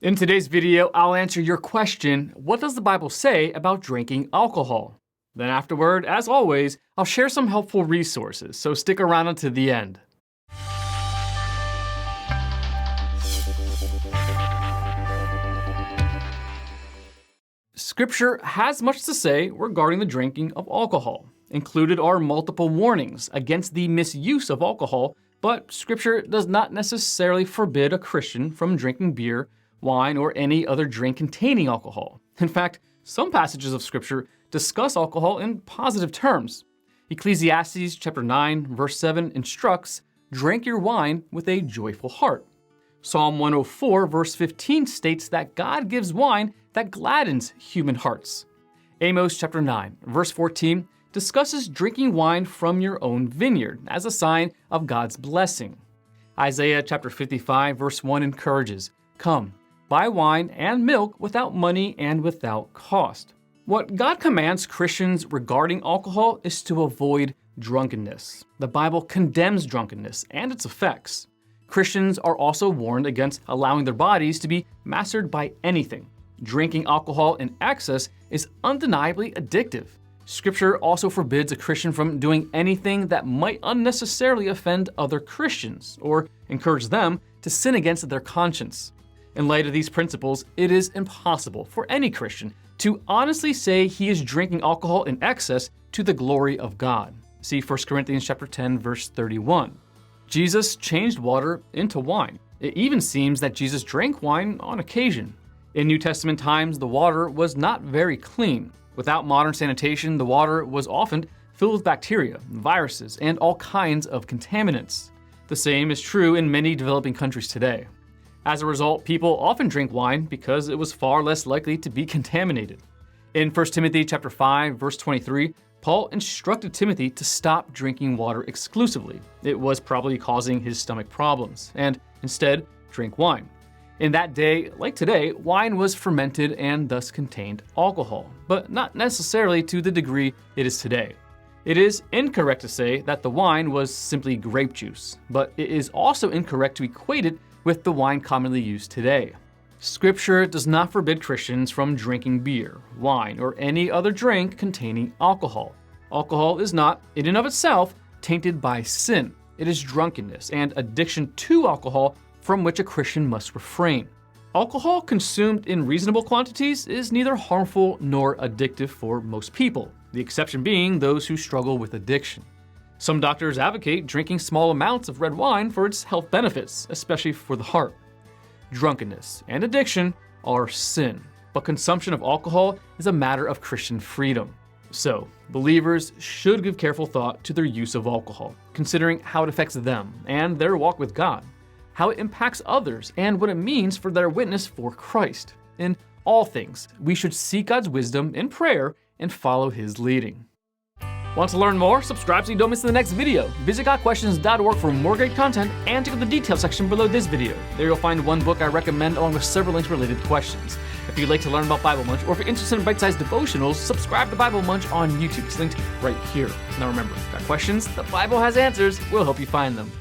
In today's video, I'll answer your question, what does the Bible say about drinking alcohol? Then afterward, as always, I'll share some helpful resources, so stick around until the end. Scripture has much to say regarding the drinking of alcohol. Included are multiple warnings against the misuse of alcohol, but Scripture does not necessarily forbid a Christian from drinking beer, wine, or any other drink containing alcohol. In fact, some passages of Scripture discuss alcohol in positive terms. Ecclesiastes chapter 9, verse 7 instructs, "Drink your wine with a joyful heart." Psalm 104, verse 15 states that God gives wine that gladdens human hearts. Amos chapter 9, verse 14 discusses drinking wine from your own vineyard as a sign of God's blessing. Isaiah chapter 55, verse 1 encourages, "Come, buy wine and milk without money and without cost." What God commands Christians regarding alcohol is to avoid drunkenness. The Bible condemns drunkenness and its effects. Christians are also warned against allowing their bodies to be mastered by anything. Drinking alcohol in excess is undeniably addictive. Scripture also forbids a Christian from doing anything that might unnecessarily offend other Christians or encourage them to sin against their conscience. In light of these principles, it is impossible for any Christian to honestly say he is drinking alcohol in excess to the glory of God. See 1 Corinthians chapter 10, verse 31. Jesus changed water into wine. It even seems that Jesus drank wine on occasion. In New Testament times, the water was not very clean. Without modern sanitation, the water was often filled with bacteria, viruses, and all kinds of contaminants. The same is true in many developing countries today. As a result, people often drink wine because it was far less likely to be contaminated. In 1 Timothy chapter 5, verse 23, Paul instructed Timothy to stop drinking water exclusively. It was probably causing his stomach problems, and instead drink wine. In that day, like today, wine was fermented and thus contained alcohol, but not necessarily to the degree it is today. It is incorrect to say that the wine was simply grape juice, but it is also incorrect to equate it with the wine commonly used today. Scripture does not forbid Christians from drinking beer, wine, or any other drink containing alcohol. Alcohol is not, in and of itself, tainted by sin. It is drunkenness and addiction to alcohol from which a Christian must refrain. Alcohol consumed in reasonable quantities is neither harmful nor addictive for most people, the exception being those who struggle with addiction. Some doctors advocate drinking small amounts of red wine for its health benefits, especially for the heart. Drunkenness and addiction are sin, but consumption of alcohol is a matter of Christian freedom. So, believers should give careful thought to their use of alcohol, considering how it affects them and their walk with God, how it impacts others, and what it means for their witness for Christ. In all things, we should seek God's wisdom in prayer and follow His leading. Want to learn more? Subscribe so you don't miss the next video. Visit GotQuestions.org for more great content and check out the details section below this video. There you'll find one book I recommend along with several links related to questions. If you'd like to learn about Bible Munch or if you're interested in bite-sized devotionals, subscribe to Bible Munch on YouTube. It's linked right here. Now remember, got questions? The Bible has answers. We'll help you find them.